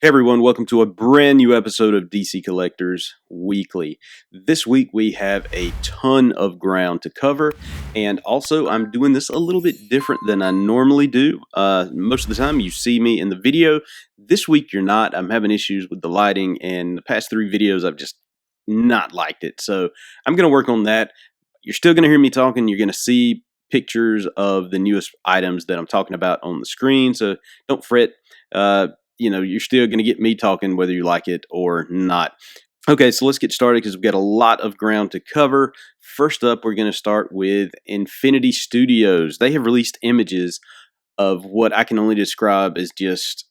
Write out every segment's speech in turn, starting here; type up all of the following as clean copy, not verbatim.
Hey everyone, welcome to a brand new episode of DC Collectors Weekly. This week we have a ton of ground to cover, and also I'm doing this a little bit different than I normally do. Most of the time you see me in the video. This week you're not. I'm having issues with the lighting, and the past 3 videos I've just not liked it. So I'm going to work on that. You're still going to hear me talking. You're going to see pictures of the newest items that I'm talking about on the screen, so don't fret. You're still going to get me talking whether you like it or not. Okay, so let's get started because we've got a lot of ground to cover. First up, we're going to start with Infinity Studios. They have released images of what I can only describe as just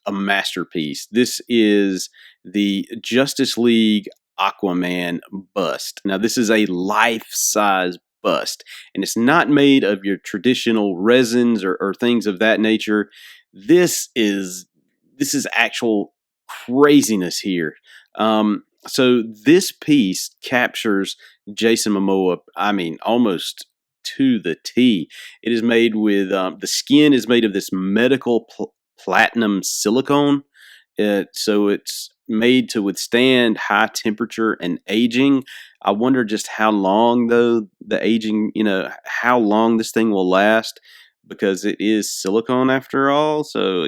a masterpiece. This is the Justice League Aquaman bust. Now, this is a life-size bust, and it's not made of your traditional resins or things of that nature. This is actual craziness here. So this piece captures Jason Momoa, almost to the T. It is made with, the skin is made of this medical platinum silicone. So it's made to withstand high temperature and aging. I wonder just how long, though, the aging, how long this thing will last, because it is silicone after all. So,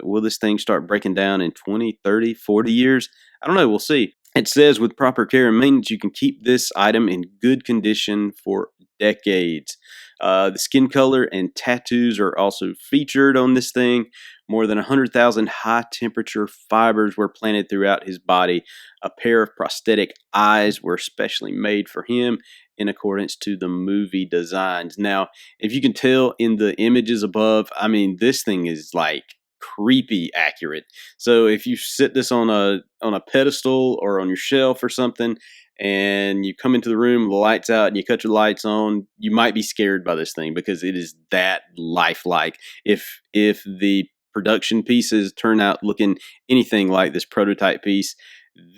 will this thing start breaking down in 20, 30, 40 years? I don't know. We'll see. It says with proper care and maintenance, you can keep this item in good condition for decades. The skin color and tattoos are also featured on this thing. More than 100,000 high-temperature fibers were planted throughout his body. A pair of prosthetic eyes were specially made for him in accordance to the movie designs. Now, if you can tell in the images above, this thing is like creepy accurate. So if you sit this on a pedestal or on your shelf or something, and you come into the room, the lights out, and you cut your lights on, you might be scared by this thing because it is that lifelike. If the production pieces turn out looking anything like this prototype piece,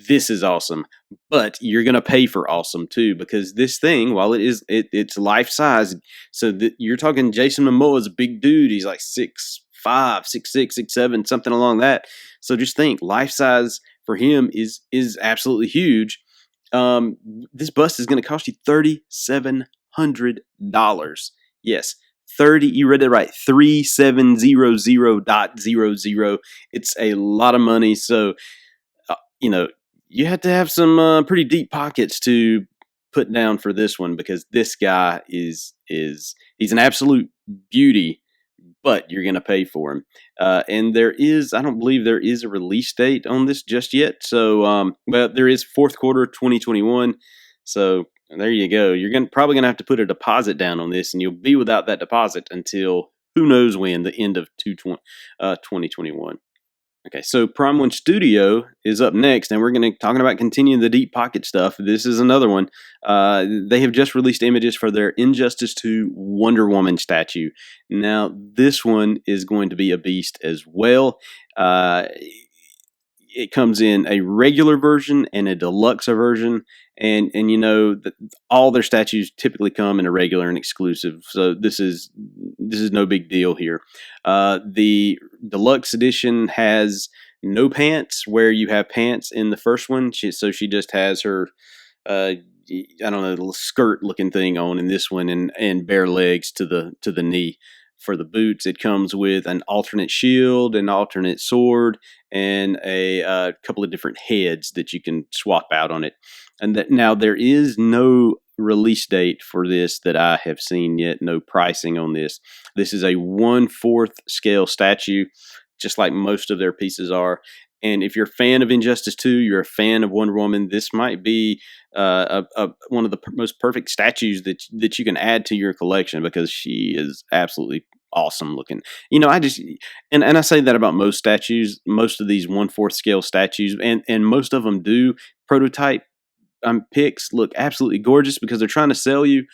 this is awesome. But you're going to pay for awesome too, because this thing, while it's life size, so you're talking Jason Momoa is a big dude. He's like 6'5", 6'6", 6'7", something along that. So just think, life size for him is absolutely huge. This bust is going to cost you $3,700. Yes, 30. You read it right. 3700.00. It's a lot of money. So, you have to have some pretty deep pockets to put down for this one, because this guy he's an absolute beauty. But you're going to pay for him. And I don't believe there is a release date on this just yet. So, but there is fourth quarter 2021. So there you go. You're probably going to have to put a deposit down on this, and you'll be without that deposit until who knows when, the end of 2021. Okay, so Prime One Studio is up next, and we're going to talking about continuing the deep pocket stuff. This is another one. They have just released images for their Injustice 2 Wonder Woman statue. Now, this one is going to be a beast as well. It comes in a regular version and a deluxe version, and all their statues typically come in a regular and exclusive. So this is no big deal here. The deluxe edition has no pants, where you have pants in the first one. She just has her little skirt looking thing on in this one, and bare legs to the knee. For the boots, it comes with an alternate shield, an alternate sword, and a couple of different heads that you can swap out on it. And now there is no release date for this that I have seen yet. No pricing on this. This is a 1/4 scale statue, just like most of their pieces are. And if you're a fan of Injustice 2, you're a fan of Wonder Woman, this might be one of the most perfect statues that you can add to your collection, because she is absolutely awesome looking. I say that about most statues, most of these 1/4 scale statues, and most of them do. Prototype pics look absolutely gorgeous because they're trying to sell you.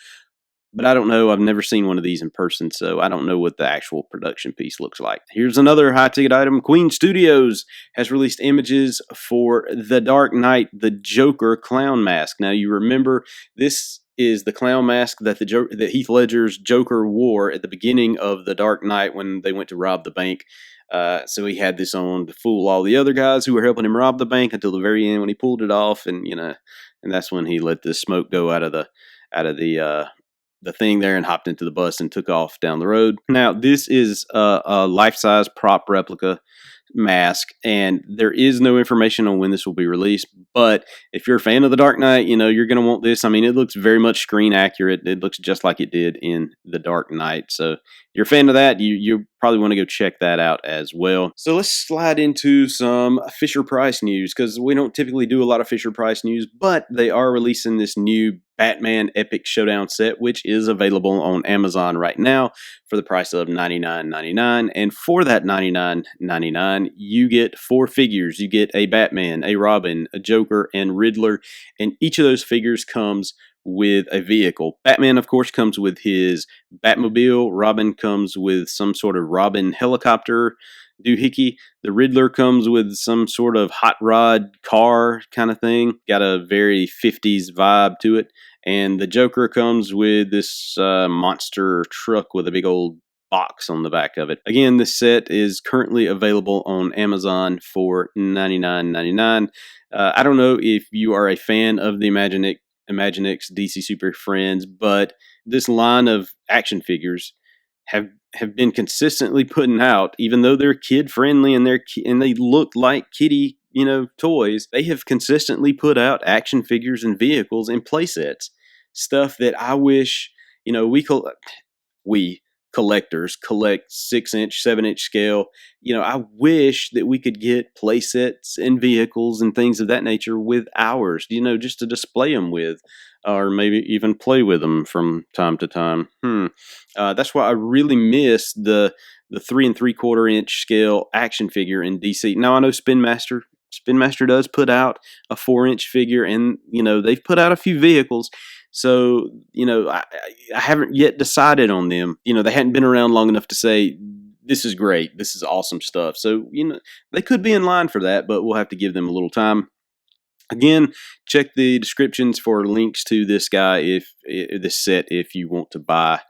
But I don't know. I've never seen one of these in person, so I don't know what the actual production piece looks like. Here's another high-ticket item. Queen Studios has released images for The Dark Knight, the Joker clown mask. Now, you remember, this is the clown mask that that Heath Ledger's Joker wore at the beginning of The Dark Knight when they went to rob the bank. So he had this on to fool all the other guys who were helping him rob the bank until the very end when he pulled it off, and and that's when he let the smoke go out of the thing there and hopped into the bus and took off down the road. Now, this is a life-size prop replica mask, and there is no information on when this will be released, but if you're a fan of The Dark Knight, you're going to want this. I mean, it looks very much screen accurate. It looks just like it did in The Dark Knight, so if you're a fan of that, you probably want to go check that out as well. So let's slide into some Fisher-Price news, because we don't typically do a lot of Fisher-Price news, but they are releasing this new Batman Epic Showdown set, which is available on Amazon right now for the price of $99.99. And for that $99.99, you get 4 figures. You get a Batman, a Robin, a Joker, and Riddler. And each of those figures comes with a vehicle. Batman, of course, comes with his Batmobile. Robin comes with some sort of Robin helicopter doohickey. The Riddler comes with some sort of hot rod car kind of thing. Got a very 50s vibe to it. And the Joker comes with this monster truck with a big old box on the back of it. Again, this set is currently available on Amazon for $99.99. I don't know if you are a fan of the Imaginext DC Super Friends, but this line of action figures have been consistently putting out, even though they're kid friendly and they look like kiddie toys. They have consistently put out action figures and vehicles and play sets, stuff that I wish we collectors collect 6-inch, 7-inch scale. I wish that we could get play sets and vehicles and things of that nature with ours, just to display them with, or maybe even play with them from time to time. That's why I really miss the 3 3/4-inch scale action figure in DC. Now I know Spin Master does put out a 4-inch figure, and they've put out a few vehicles. So, I haven't yet decided on them. They hadn't been around long enough to say, this is great, this is awesome stuff. So, they could be in line for that, but we'll have to give them a little time. Again, check the descriptions for links to this this set, if you want to buy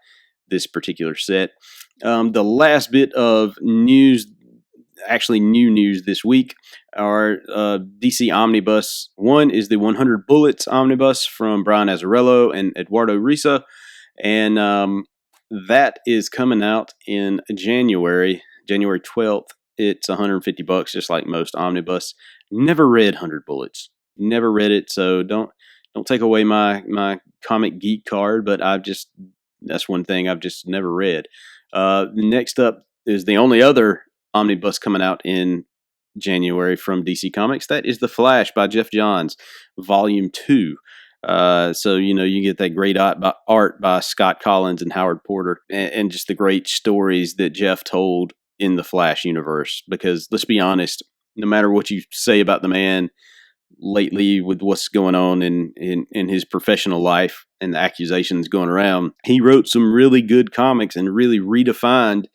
this particular set. The last bit of news, actually new news this week, are DC Omnibus. One is the 100 Bullets Omnibus from Brian Azzarello and Eduardo Risa, and that is coming out in January 12th. It's $150, just like most omnibus. Never read 100 Bullets. Never read it, so don't take away my comic geek card, but that's one thing I've just never read. Next up is the only other omnibus coming out in January from DC Comics. That is The Flash by Jeff Johns, Volume 2. So, you get that great art by Scott Collins and Howard Porter, and just the great stories that Jeff told in the Flash universe. Because let's be honest, no matter what you say about the man lately with what's going on in his professional life and the accusations going around, he wrote some really good comics and really redefined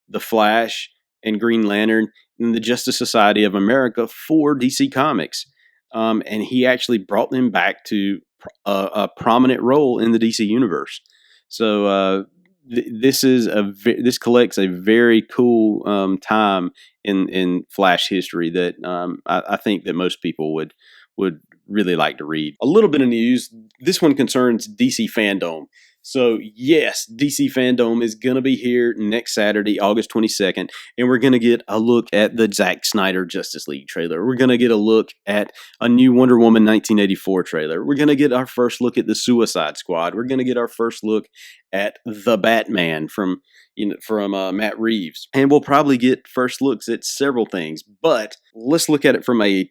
the Flash and Green Lantern and the Justice Society of America for DC Comics. And he actually brought them back to a prominent role in the DC universe. So this collects a very cool time in Flash history that I think that most people would really like to read. A little bit of news. This one concerns DC Fandom. So yes, DC Fandom is going to be here next Saturday, August 22nd, and we're going to get a look at the Zack Snyder Justice League trailer. We're going to get a look at a new Wonder Woman 1984 trailer. We're going to get our first look at the Suicide Squad. We're going to get our first look at the Batman from Matt Reeves. And we'll probably get first looks at several things, but let's look at it from a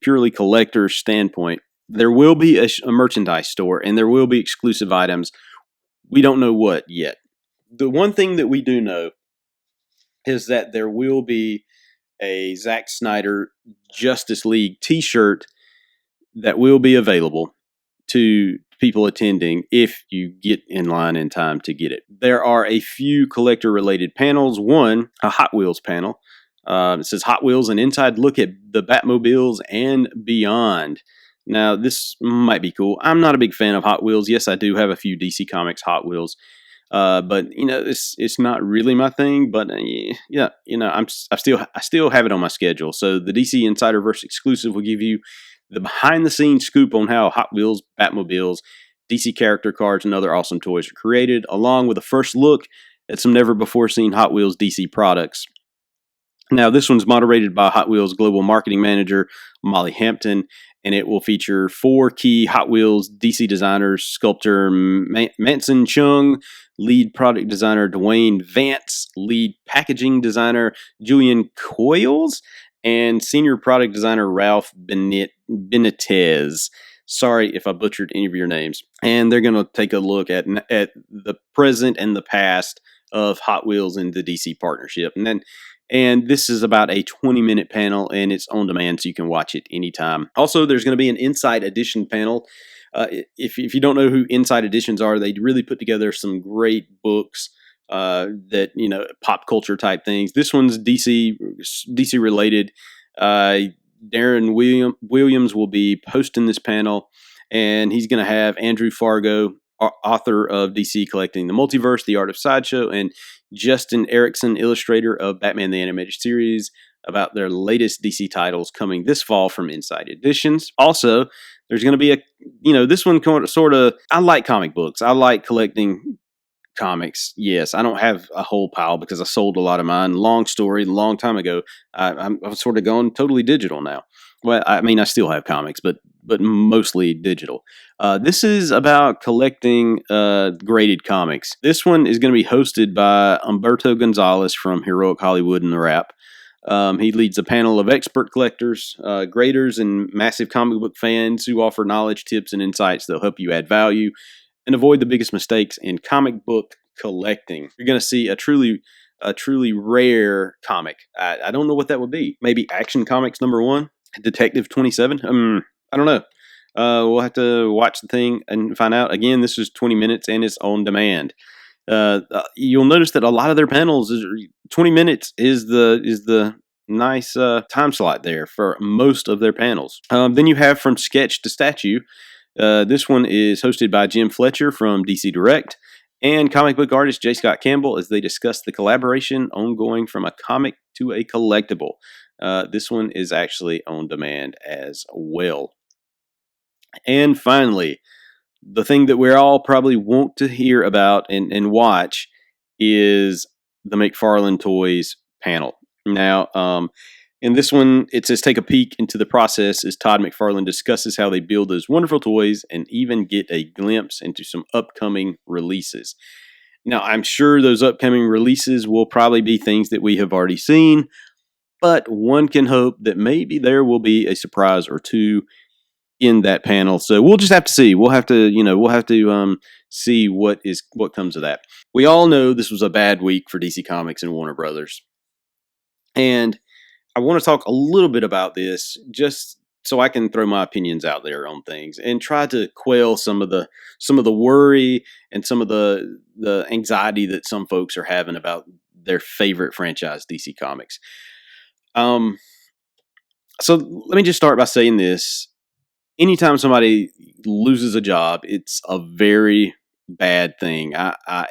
purely collector standpoint. There will be a merchandise store, and there will be exclusive items. We don't know what yet. The one thing that we do know is that there will be a Zack Snyder Justice League t-shirt that will be available to people attending if you get in line in time to get it. There are a few collector-related panels. One, a Hot Wheels panel. It says Hot Wheels, an inside look at the Batmobiles and beyond. Now, this might be cool. I'm not a big fan of Hot Wheels. Yes, I do have a few DC Comics Hot Wheels, but it's not really my thing. But yeah, I still have it on my schedule. So the DC Insiderverse exclusive will give you the behind the scenes scoop on how Hot Wheels, Batmobiles, DC character cards, and other awesome toys are created, along with a first look at some never before seen Hot Wheels DC products. Now, this one's moderated by Hot Wheels Global Marketing Manager Molly Hampton, and it will feature 4 key Hot Wheels DC designers: sculptor Manson Chung, lead product designer Dwayne Vance, lead packaging designer Julian Coyles, and senior product designer Ralph Benitez. Sorry if I butchered any of your names. And they're going to take a look at the present and the past of Hot Wheels and the DC partnership. And this is about a 20-minute panel, and it's on demand, so you can watch it anytime. Also, there's going to be an Inside Edition panel. If you don't know who Inside Editions are, they really put together some great books that, pop culture type things. This one's DC related. Darren Williams will be hosting this panel, and he's going to have Andrew Fargo, author of DC Collecting the Multiverse, The Art of Sideshow, and Justin Erickson, illustrator of Batman the Animated Series, about their latest DC titles coming this fall from Inside Editions. Also, there's going to be this one sort of, I like comic books. I like collecting comics. Yes, I don't have a whole pile because I sold a lot of mine. Long story, long time ago. I've sort of gone totally digital now. Well, I mean, I still have comics, but mostly digital. This is about collecting graded comics. This one is going to be hosted by Humberto Gonzalez from Heroic Hollywood and the Wrap. He leads a panel of expert collectors, graders, and massive comic book fans who offer knowledge, tips, and insights that'll help you add value and avoid the biggest mistakes in comic book collecting. You're going to see a truly rare comic. I don't know what that would be. Maybe Action Comics #1, Detective 27. I don't know. We'll have to watch the thing and find out. Again, this is 20 minutes and it's on demand. You'll notice that a lot of their panels 20 minutes is the nice time slot there for most of their panels. Then you have From Sketch to Statue. This one is hosted by Jim Fletcher from DC Direct and comic book artist J. Scott Campbell as they discuss the collaboration ongoing from a comic to a collectible. This one is actually on demand as well. And finally, the thing that we're all probably want to hear about and watch is the McFarlane Toys panel. Now, in this one, it says, take a peek into the process as Todd McFarlane discusses how they build those wonderful toys and even get a glimpse into some upcoming releases. Now, I'm sure those upcoming releases will probably be things that we have already seen, but one can hope that maybe there will be a surprise or two in that panel. So we'll just have to see. We'll have to see what comes of that. We all know this was a bad week for DC Comics and Warner Brothers. And I want to talk a little bit about this just so I can throw my opinions out there on things and try to quell some of the worry and some of the anxiety that some folks are having about their favorite franchise, DC Comics. So let me just start by saying this. Anytime somebody loses a job, it's a very bad thing. I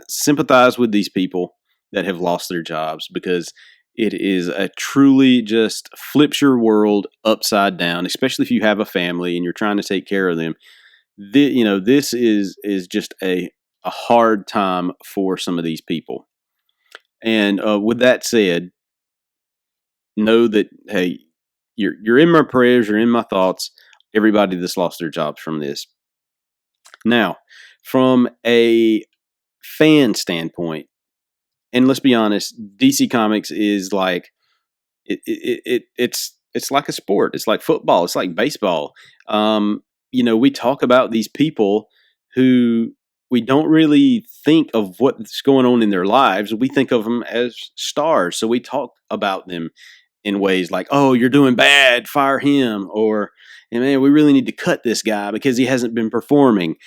sympathize with these people that have lost their jobs because it is a truly just flips your world upside down, especially if you have a family and you're trying to take care of them. This is just a hard time for some of these people. And with that said, know that, hey, you're in my prayers, you're in my thoughts, everybody that's lost their jobs from this. Now, from a fan standpoint, and let's be honest, DC Comics is like it's like a sport. It's like football. It's like baseball. We talk about these people who we don't really think of what's going on in their lives. We think of them as stars, so we talk about them in ways like, "Oh, you're doing bad, fire him," or, "Man, we really need to cut this guy because he hasn't been performing."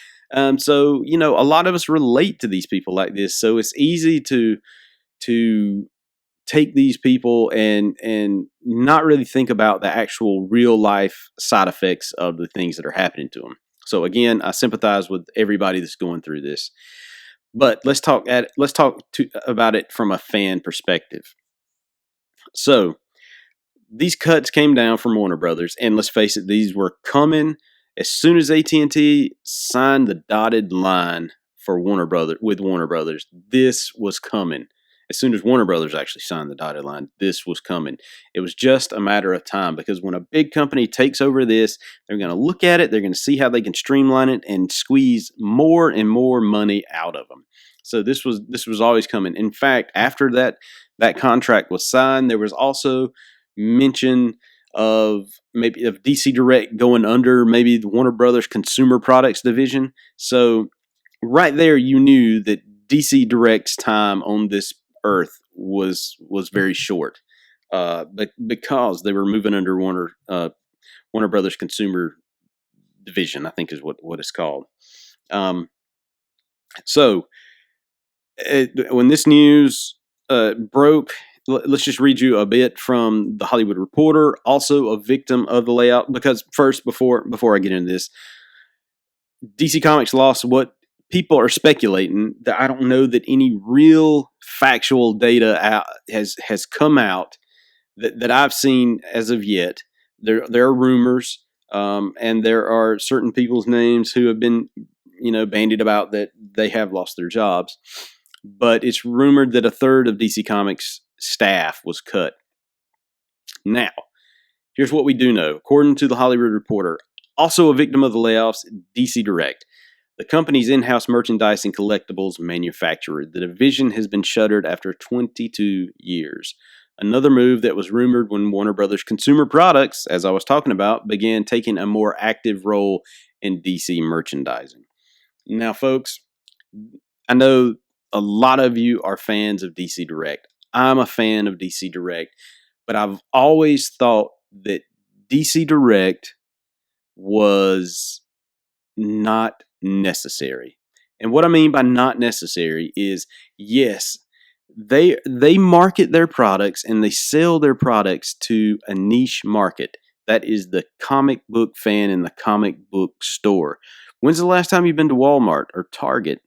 So a lot of us relate to these people like this. So it's easy to take these people and not really think about the actual real life side effects of the things that are happening to them. So again, I sympathize with everybody that's going through this. But let's talk about it from a fan perspective. So these cuts came down from Warner Brothers, and let's face it, these were coming as soon as AT&T signed the dotted line for Warner Brothers. This was coming. As soon as Warner Brothers actually signed the dotted line, this was coming. It was just a matter of time, because when a big company takes over this, they're going to look at it, they're going to see how they can streamline it and squeeze more and more money out of them. So this was always coming. In fact, after that contract was signed, there was also mention of maybe of DC Direct going under maybe the Warner Brothers Consumer Products division. So right there, you knew that DC Direct's time on this earth was very short, but because they were moving under Warner Brothers Consumer Division, I think is what it's called. So when this news broke, let's just read you a bit from the Hollywood Reporter, also a victim of the layout. Because first, before I get into this, DC Comics lost what people are speculating, that I don't know that any real factual data has come out that I've seen as of yet. There are rumors, and there are certain people's names who have been bandied about that they have lost their jobs. But it's rumored that a third of DC Comics staff was cut. Now, here's what we do know. According to the Hollywood Reporter, also a victim of the layoffs, DC Direct, the company's in-house merchandise and collectibles manufacturer. The division has been shuttered after 22 years. Another move that was rumored when Warner Brothers Consumer Products, as I was talking about, began taking a more active role in DC merchandising. Now, folks, I know a lot of you are fans of DC Direct. I'm a fan of DC Direct, but I've always thought that DC Direct was not necessary. And what I mean by not necessary is, yes, they market their products and they sell their products to a niche market. That is the comic book fan in the comic book store. When's the last time you've been to Walmart or Target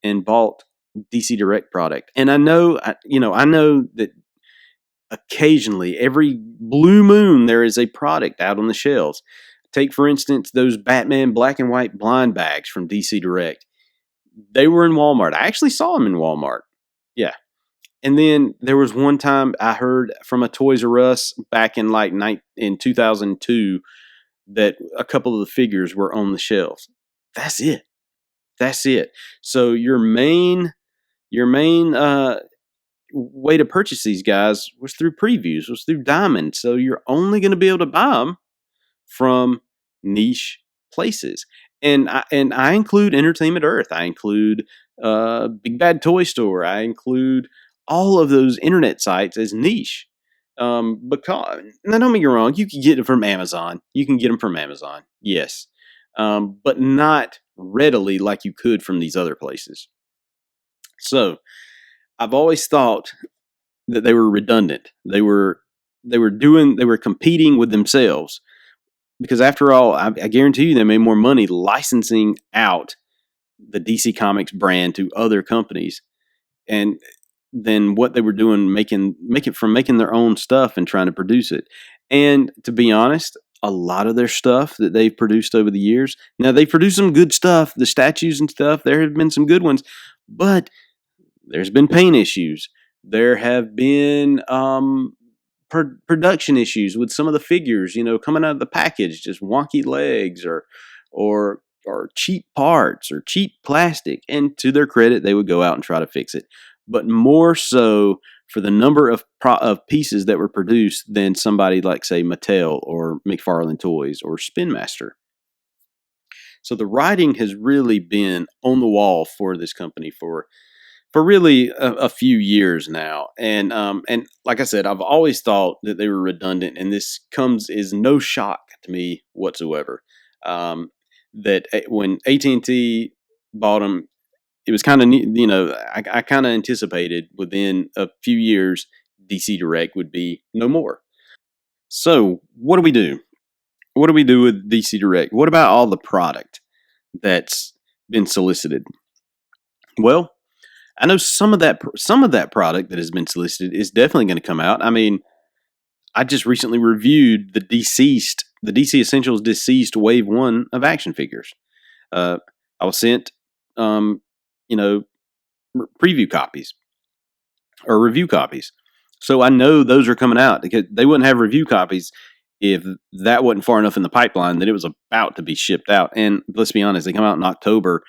and bought DC Direct product? And I know that occasionally, every blue moon, there is a product out on the shelves. Take, for instance, those Batman black and white blind bags from DC Direct. They were in Walmart. I actually saw them in Walmart. Yeah. And then there was one time I heard from a Toys R Us back in in 2002 that a couple of the figures were on the shelves. That's it. So your main way to purchase these guys was through previews, was through Diamond. So you're only going to be able to buy them from niche places. And I include Entertainment Earth. I include Big Bad Toy Store. I include all of those internet sites as niche. Because, now don't get me wrong, you can get it from Amazon. You can get them from Amazon, yes, but not readily like you could from these other places. So I've always thought that they were redundant. They were competing with themselves, because after all, I guarantee you they made more money licensing out the DC Comics brand to other companies and than what they were doing making their own stuff and trying to produce it. And to be honest, a lot of their stuff that they've produced over the years, now they've produced some good stuff, the statues and stuff, there have been some good ones, but there's been paint issues. There have been production issues with some of the figures, coming out of the package, just wonky legs or cheap parts or cheap plastic. And to their credit, they would go out and try to fix it. But more so for the number of pieces that were produced than somebody like, say, Mattel or McFarlane Toys or Spin Master. So the writing has really been on the wall for this company for really a few years now. And like I said, I've always thought that they were redundant, and this is no shock to me whatsoever. That when AT&T bought them, it was kind of, I kind of anticipated within a few years DC Direct would be no more. So what do we do? What do we do with DC Direct? What about all the product that's been solicited? Well, I know some of that product that has been solicited is definitely going to come out. I mean, I just recently reviewed the DC Essentials Deceased Wave One of action figures. Uh, I was sent, um, you know, preview copies or review copies, so I know those are coming out because they wouldn't have review copies if that wasn't far enough in the pipeline that it was about to be shipped out. And let's be honest, they come out in October.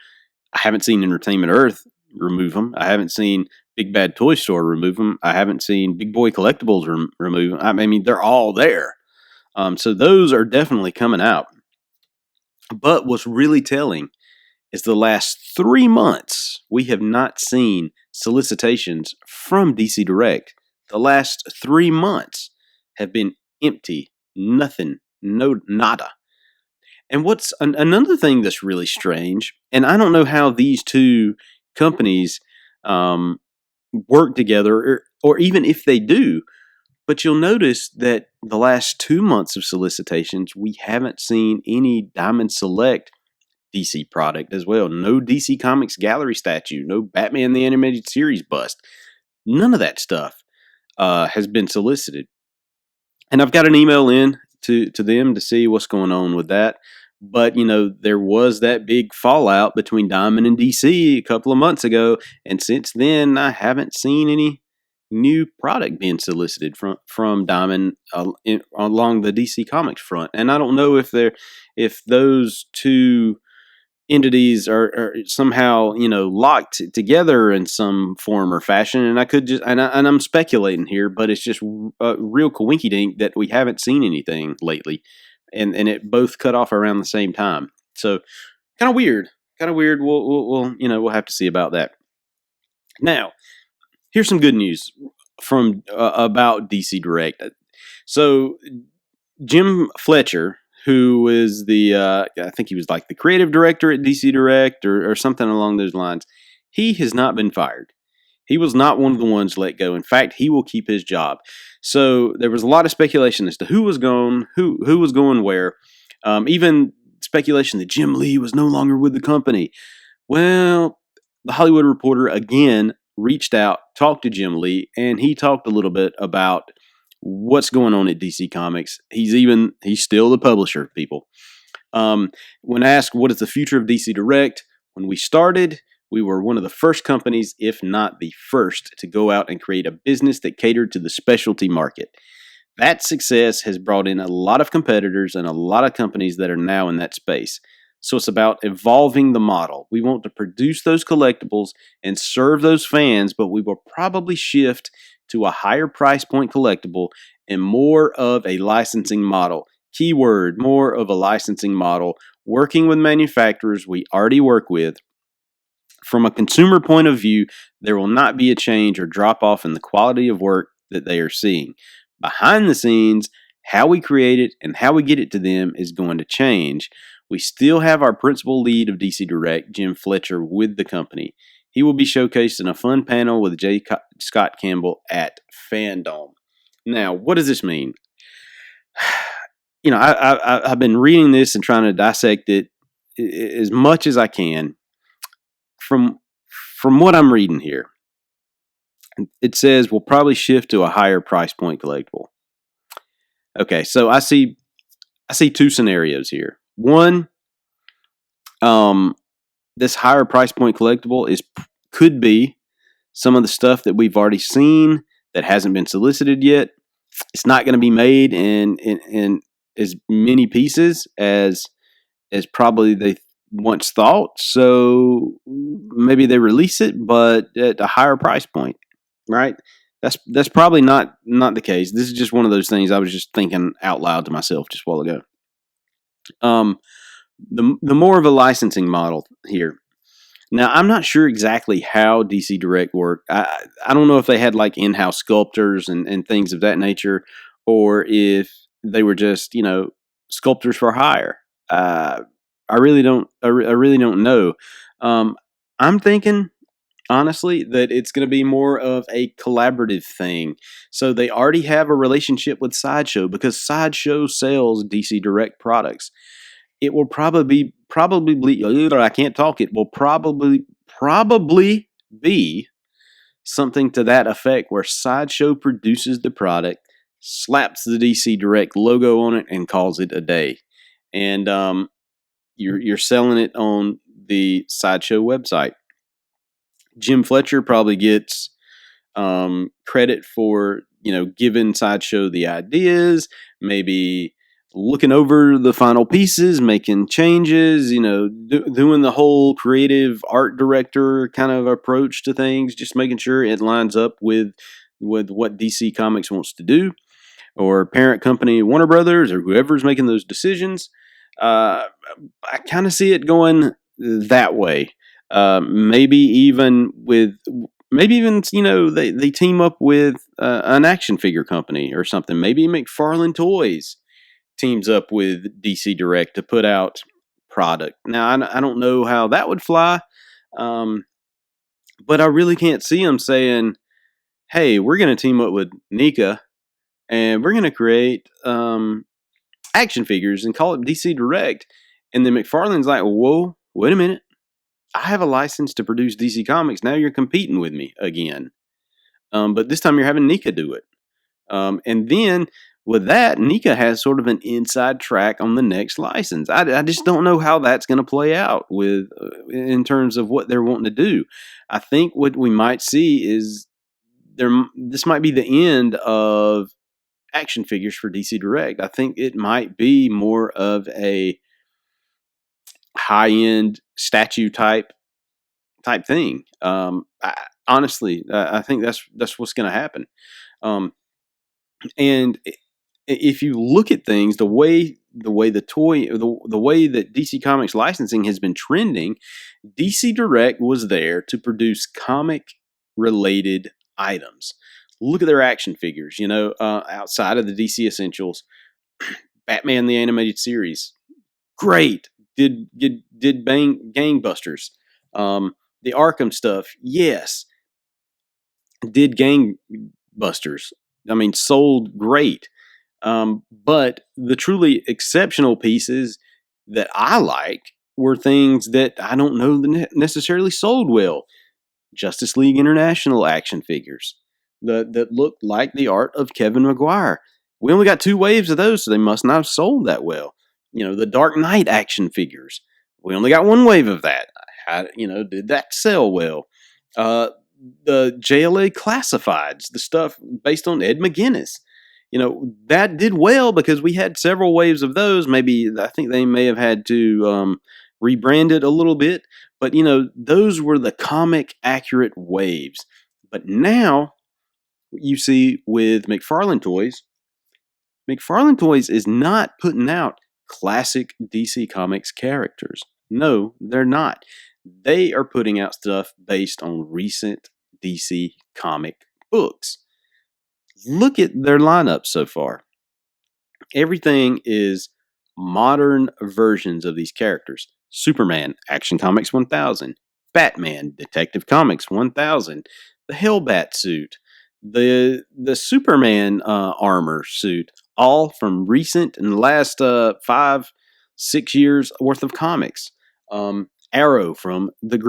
I haven't seen Entertainment Earth remove them. I haven't seen Big Bad Toy Store remove them. I haven't seen Big Boy Collectibles remove them. I mean, they're all there. So those are definitely coming out. But what's really telling is the last 3 months, we have not seen solicitations from DC Direct. The last 3 months have been empty. Nothing. No, nada. And what's another thing that's really strange, and I don't know how these two companies work together, or even if they do, but you'll notice that the last 2 months of solicitations, we haven't seen any Diamond Select DC product as well. No DC Comics Gallery statue, no Batman the Animated Series bust. None of that stuff has been solicited. And I've got an email in to them to see what's going on with that. But, there was that big fallout between Diamond and DC a couple of months ago. And since then, I haven't seen any new product being solicited from Diamond along the DC Comics front. And I don't know if those two entities are somehow locked together in some form or fashion. And I could just and I'm speculating here, but it's just a real coinky dink that we haven't seen anything lately, and it both cut off around the same time. So kind of weird. We'll have to see about that. Now, here's some good news from about DC Direct. So Jim Fletcher, who is I think he was like the creative director at DC Direct or something along those lines. He has not been fired. He was not one of the ones let go. In fact, he will keep his job. So there was a lot of speculation as to who was gone, who was going where. Even speculation that Jim Lee was no longer with the company. Well, the Hollywood Reporter again reached out, talked to Jim Lee, and he talked a little bit about what's going on at DC Comics. He's still the publisher, people. When asked what is the future of DC Direct, when we started, we were one of the first companies, if not the first, to go out and create a business that catered to the specialty market. That success has brought in a lot of competitors and a lot of companies that are now in that space. So it's about evolving the model. We want to produce those collectibles and serve those fans, but we will probably shift to a higher price point collectible and more of a licensing model. Keyword, more of a licensing model, working with manufacturers we already work with. From a consumer point of view, there will not be a change or drop off in the quality of work that they are seeing. Behind the scenes, how we create it and how we get it to them is going to change. We still have our principal lead of DC Direct, Jim Fletcher, with the company. He will be showcased in a fun panel with J. Scott Campbell at Fandom. Now, what does this mean? I've been reading this and trying to dissect it as much as I can. From what I'm reading here, it says we'll probably shift to a higher price point collectible. Okay, so I see two scenarios here. One, this higher price point collectible could be some of the stuff that we've already seen that hasn't been solicited yet. It's not going to be made in as many pieces as probably they once thought. So maybe they release it, but at a higher price point, right? That's probably not the case. This is just one of those things I was just thinking out loud to myself just a while ago. The more of a licensing model here. Now, I'm not sure exactly how DC Direct worked. I don't know if they had like in-house sculptors and things of that nature, or if they were just, sculptors for hire. I really don't know. I'm thinking honestly, that it's going to be more of a collaborative thing. So they already have a relationship with Sideshow because Sideshow sells DC Direct products. It will I can't talk. It will probably be something to that effect where Sideshow produces the product, slaps the DC Direct logo on it, and calls it a day. And you're selling it on the Sideshow website. Jim Fletcher probably gets credit for giving Sideshow the ideas, maybe looking over the final pieces, making changes, doing the whole creative art director kind of approach to things, just making sure it lines up with what DC Comics wants to do, or parent company Warner Brothers, or whoever's making those decisions. I kind of see it going that way. Maybe even they team up with an action figure company or something. Maybe McFarlane Toys teams up with DC Direct to put out product. Now I don't know how that would fly, but I really can't see them saying, "Hey, we're going to team up with Nika and we're going to create action figures and call it DC Direct." And then McFarlane's like, "Whoa, wait a minute. I have a license to produce DC Comics. Now you're competing with me again. But this time you're having Nika do it." And then with that, Nika has sort of an inside track on the next license. I just don't know how that's going to play out in terms of what they're wanting to do. I think what we might see is this might be the end of action figures for DC Direct. I think it might be more of a high-end statue type thing. I think that's what's going to happen. And if you look at things, the way the way that DC Comics licensing has been trending, DC Direct was there to produce comic related items. Look at their action figures. Outside of the DC Essentials, Batman the Animated Series, great. Did bang gangbusters. The Arkham stuff, yes. Did gangbusters. I mean, sold great. But the truly exceptional pieces that I like were things that I don't know necessarily sold well. Justice League International action figures that looked like the art of Kevin Maguire. We only got 2 waves of those, so they must not have sold that well. The Dark Knight action figures. We only got 1 wave of that. Did that sell well? The JLA Classifieds, the stuff based on Ed McGuinness. That did well because we had several waves of those. Maybe I think they may have had to rebrand it a little bit, but those were the comic accurate waves. But now you see with McFarlane Toys is not putting out classic DC Comics characters. No, they're not. They are putting out stuff based on recent DC comic books. Look at their lineup so far. Everything is modern versions of these characters. Superman, Action Comics 1000. Batman, Detective Comics 1000. The Hellbat suit. The Superman armor suit. All from recent and the last 5-6 years worth of comics. Arrow from the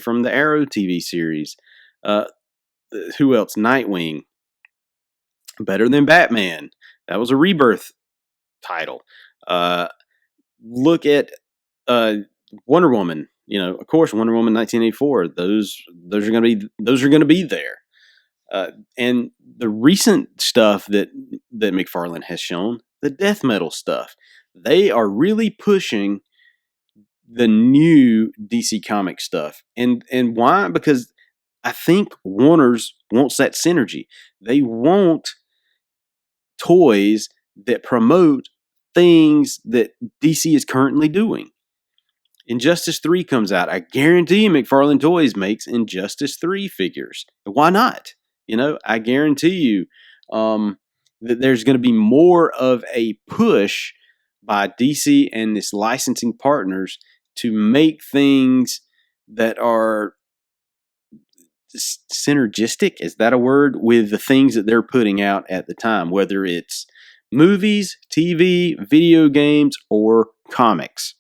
from the Arrow TV series. Who else? Nightwing. Better Than Batman. That was a Rebirth title. Look at Wonder Woman. Of course, Wonder Woman 1984. Those are going to be there. And the recent stuff that McFarlane has shown, the death metal stuff, they are really pushing the new DC comic stuff. And why? Because I think Warner's wants that synergy. They want toys that promote things that DC is currently doing. Injustice 3 comes out. I guarantee McFarlane Toys makes Injustice 3 figures. Why not? I guarantee you that there's going to be more of a push by DC and its licensing partners to make things that are synergistic, is that a word, with the things that they're putting out at the time, whether it's movies, TV, video games, or comics.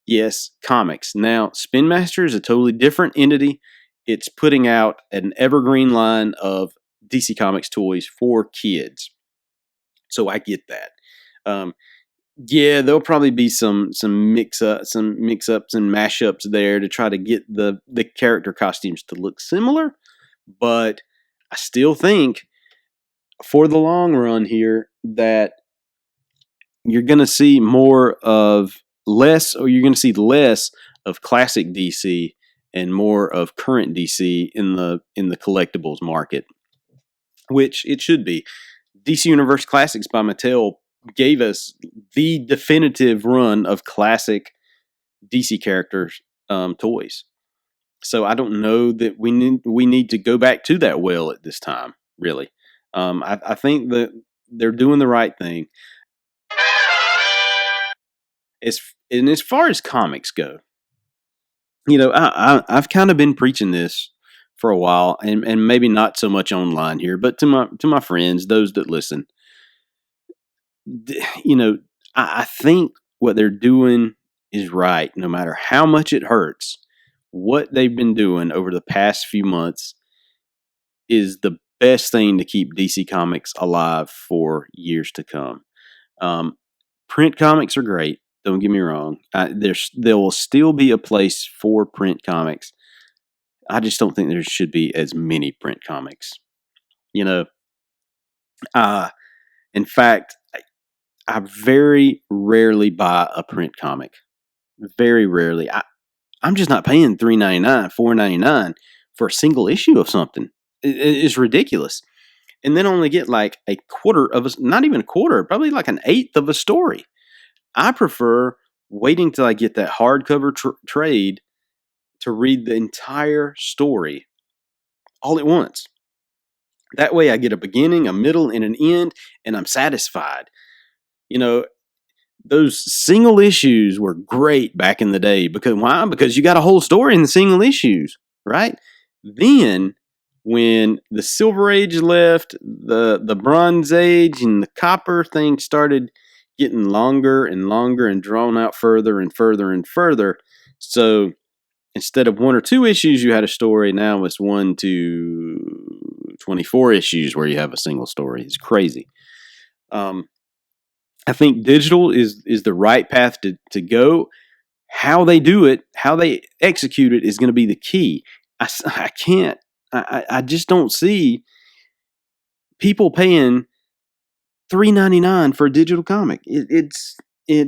Yes, comics. Now, Spin Master is a totally different entity. It's putting out an evergreen line of DC Comics toys for kids. So I get that. Um, yeah, there'll probably be some mix ups and mashups there to try to get the character costumes to look similar, but I still think for the long run here that you're going to see you're going to see less of classic DC and more of current DC in the collectibles market, which it should be. DC Universe Classics by Mattel gave us the definitive run of classic DC characters toys. So I don't know that we need to go back to that well at this time, really. I think that they're doing the right thing. As far as comics go, I've kind of been preaching this for a while, and maybe not so much online here, but to my friends, those that listen, I think what they're doing is right, no matter how much it hurts. What they've been doing over the past few months is the best thing to keep DC Comics alive for years to come. Print comics are great. Don't get me wrong. There will still be a place for print comics. I just don't think there should be as many print comics. In fact, I very rarely buy a print comic. Very rarely. I'm just not paying $3.99, $4.99 for a single issue of something. It's ridiculous. And then only get like a quarter of not even a quarter, probably like an eighth of a story. I prefer waiting till I get that hardcover trade to read the entire story all at once. That way I get a beginning, a middle, and an end, and I'm satisfied. Those single issues were great back in the day. Because why? Because you got a whole story in the single issues, right? Then when the Silver Age left, the Bronze Age and the Copper thing started getting longer and longer and drawn out further and further and further. So instead of 1 or 2 issues, you had a story. Now it's 1 to 24 issues where you have a single story. It's crazy. I think digital is the right path to go. How they do it, how they execute it is going to be the key. I just don't see people paying $3.99 for a digital comic. It's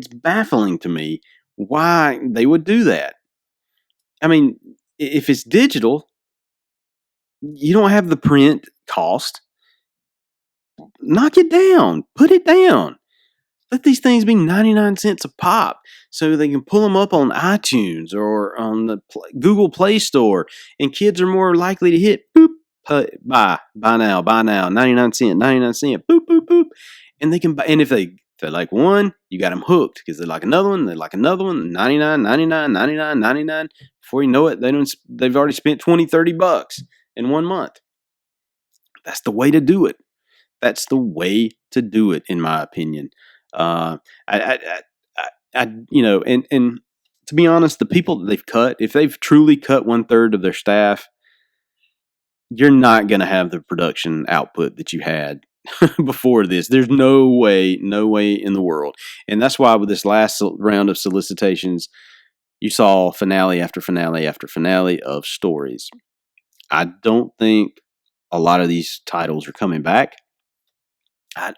baffling to me why they would do that. I mean, if it's digital, you don't have the print cost. Knock it down. Put it down. Let these things be 99 cents a pop so they can pull them up on iTunes or on the Google Play Store, and kids are more likely to hit boop, buy now, 99 cent, boop, boop, boop. And they can buy, and if they like one, you got them hooked because they like another one, 99, 99. Before you know it, they've already spent $20-$30 in 1 month. That's the way to do it. That's the way to do it, in my opinion. And to be honest, the people that they've cut, if they've truly cut 1/3 of their staff, you're not going to have the production output that you had before this. There's no way in the world. And that's why with this last round of solicitations, you saw finale after finale after finale of stories. I don't think a lot of these titles are coming back,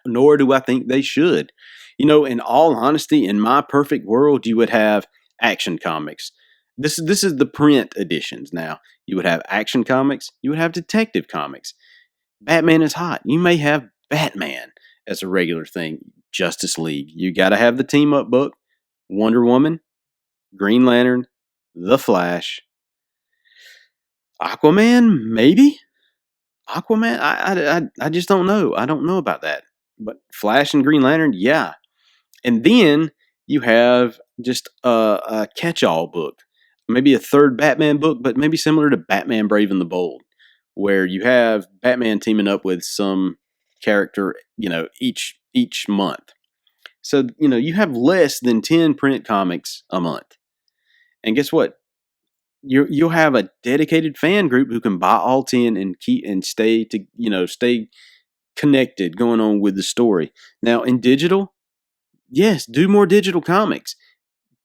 nor do I think they should. In all honesty, in my perfect world, you would have Action Comics. This is the print editions now. You would have Action Comics. You would have Detective Comics. Batman is hot. You may have Batman as a regular thing. Justice League. You got to have the team up book. Wonder Woman, Green Lantern, The Flash, Aquaman, maybe. Aquaman, I just don't know. I don't know about that. But Flash and Green Lantern, yeah. And then you have just a catch-all book. Maybe a third Batman book, but maybe similar to Batman Brave and the Bold. where you have Batman teaming up with some character, each month. So, you have less than 10 print comics a month. And guess what? You'll have a dedicated fan group who can buy all 10 and stay connected going on with the story. Now, in digital, yes, do more digital comics.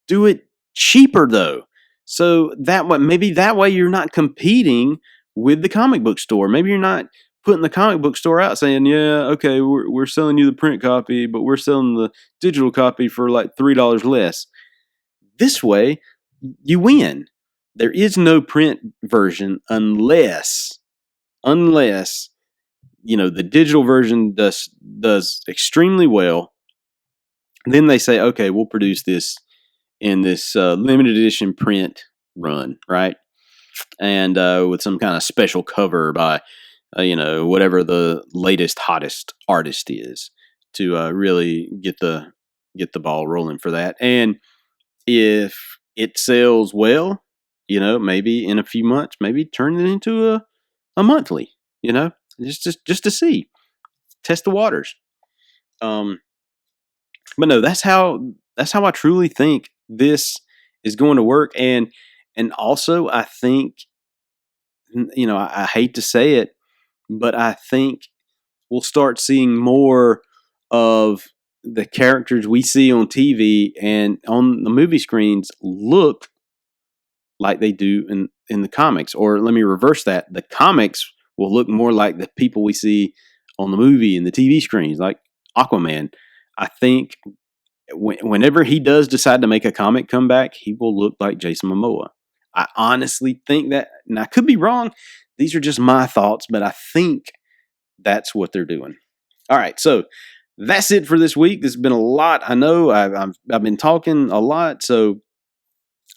Do it cheaper though. So that way you're not competing with the comic book store. Maybe you're not putting the comic book store out saying, yeah, okay, we're selling you the print copy, but we're selling the digital copy for like $3 less. This way, you win. There is no print version unless the digital version does extremely well. Then they say, okay, we'll produce this in this limited edition print run, right? And with some kind of special cover by whatever the latest hottest artist is to really get the ball rolling for that. And if it sells well, maybe in a few months, maybe turn it into a monthly, just to see, test the waters. But no, that's how I truly think this is going to work. And also I think, I hate to say it, but I think we'll start seeing more of the characters we see on TV and on the movie screens look like they do in the comics. Or let me reverse that. The comics will look more like the people we see on the movie and the TV screens, like Aquaman. I think whenever he does decide to make a comic comeback, he will look like Jason Momoa. I honestly think that, and I could be wrong. These are just my thoughts, but I think that's what they're doing. All right, so that's it for this week. This has been a lot. I know I've been talking a lot, so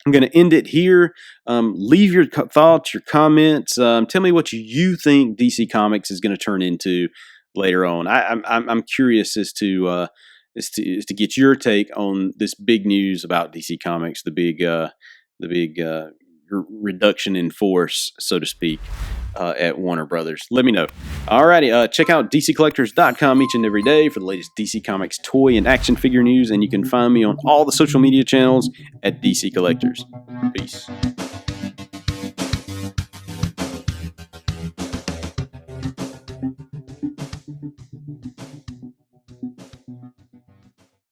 I'm going to end it here. Leave your thoughts, your comments. Tell me what you think DC Comics is going to turn into later on. I'm curious as to get your take on this big news about DC Comics, the big reduction in force, so to speak, at Warner Brothers. Let me know. Alrighty, check out DCCollectors.com each and every day for the latest DC Comics toy and action figure news, and you can find me on all the social media channels at DC Collectors. Peace.